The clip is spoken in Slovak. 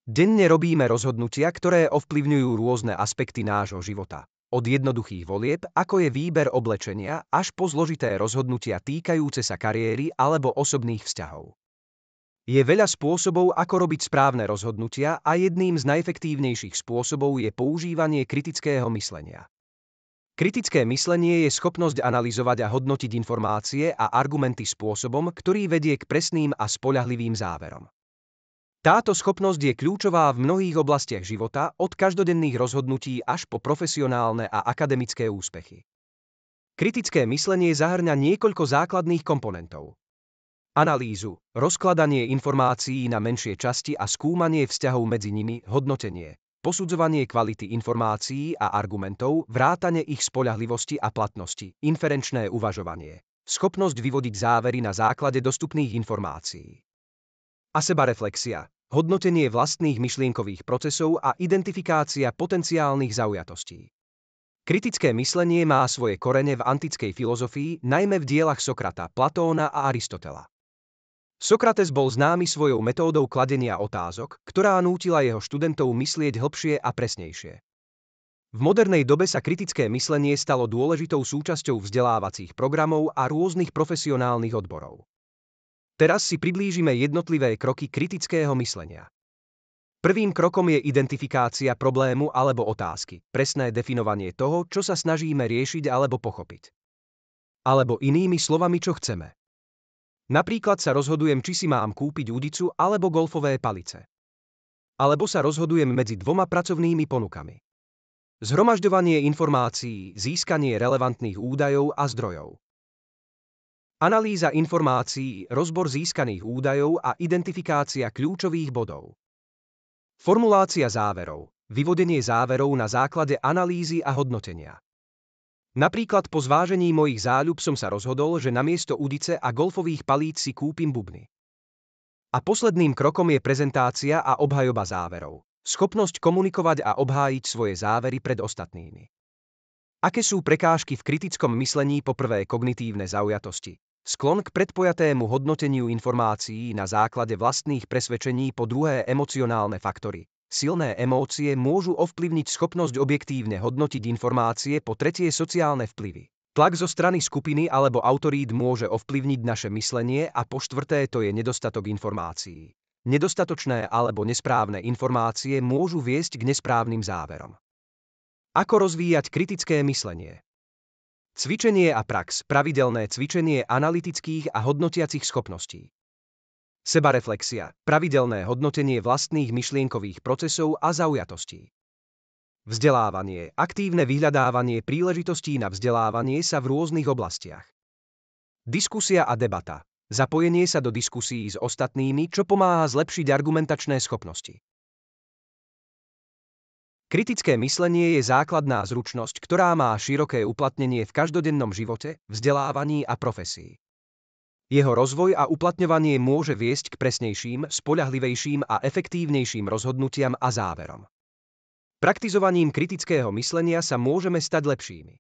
Denne robíme rozhodnutia, ktoré ovplyvňujú rôzne aspekty nášho života. Od jednoduchých volieb, ako je výber oblečenia, až po zložité rozhodnutia týkajúce sa kariéry alebo osobných vzťahov. Je veľa spôsobov, ako robiť správne rozhodnutia a jedným z najefektívnejších spôsobov je používanie kritického myslenia. Kritické myslenie je schopnosť analyzovať a hodnotiť informácie a argumenty spôsobom, ktorý vedie k presným a spoľahlivým záverom. Táto schopnosť je kľúčová v mnohých oblastiach života, od každodenných rozhodnutí až po profesionálne a akademické úspechy. Kritické myslenie zahŕňa niekoľko základných komponentov. Analýzu, rozkladanie informácií na menšie časti a skúmanie vzťahov medzi nimi, hodnotenie, posudzovanie kvality informácií a argumentov, vrátane ich spoľahlivosti a platnosti, inferenčné uvažovanie, schopnosť vyvodiť závery na základe dostupných informácií. A sebareflexia, hodnotenie vlastných myšlienkových procesov a identifikácia potenciálnych zaujatostí. Kritické myslenie má svoje korene v antickej filozofii, najmä v dielach Sokrata, Platóna a Aristotela. Sokrates bol známy svojou metódou kladenia otázok, ktorá nútila jeho študentov myslieť hlbšie a presnejšie. V modernej dobe sa kritické myslenie stalo dôležitou súčasťou vzdelávacích programov a rôznych profesionálnych odborov. Teraz si priblížime jednotlivé kroky kritického myslenia. Prvým krokom je identifikácia problému alebo otázky, presné definovanie toho, čo sa snažíme riešiť alebo pochopiť. Alebo inými slovami, čo chceme. Napríklad sa rozhodujem, či si mám kúpiť udicu alebo golfové palice. Alebo sa rozhodujem medzi dvoma pracovnými ponukami. Zhromažďovanie informácií, získanie relevantných údajov a zdrojov. Analýza informácií, rozbor získaných údajov a identifikácia kľúčových bodov. Formulácia záverov, vyvodenie záverov na základe analýzy a hodnotenia. Napríklad po zvážení mojich záľub som sa rozhodol, že namiesto udice a golfových palíc si kúpim bubny. A posledným krokom je prezentácia a obhajoba záverov, schopnosť komunikovať a obhájiť svoje závery pred ostatnými. Aké sú prekážky v kritickom myslení? Po prvé, kognitívne zaujatosti. Sklon k predpojatému hodnoteniu informácií na základe vlastných presvedčení. Po druhé, emocionálne faktory. Silné emócie môžu ovplyvniť schopnosť objektívne hodnotiť informácie. Po tretie, sociálne vplyvy. Tlak zo strany skupiny alebo autorít môže ovplyvniť naše myslenie. A po štvrté, to je nedostatok informácií. Nedostatočné alebo nesprávne informácie môžu viesť k nesprávnym záverom. Ako rozvíjať kritické myslenie? Cvičenie a prax, pravidelné cvičenie analytických a hodnotiacich schopností. Sebareflexia, pravidelné hodnotenie vlastných myšlienkových procesov a zaujatostí. Vzdelávanie, aktívne vyhľadávanie príležitostí na vzdelávanie sa v rôznych oblastiach. Diskusia a debata, zapojenie sa do diskusí s ostatnými, čo pomáha zlepšiť argumentačné schopnosti. Kritické myslenie je základná zručnosť, ktorá má široké uplatnenie v každodennom živote, vzdelávaní a profesii. Jeho rozvoj a uplatňovanie môže viesť k presnejším, spoľahlivejším a efektívnejším rozhodnutiam a záverom. Praktizovaním kritického myslenia sa môžeme stať lepšími.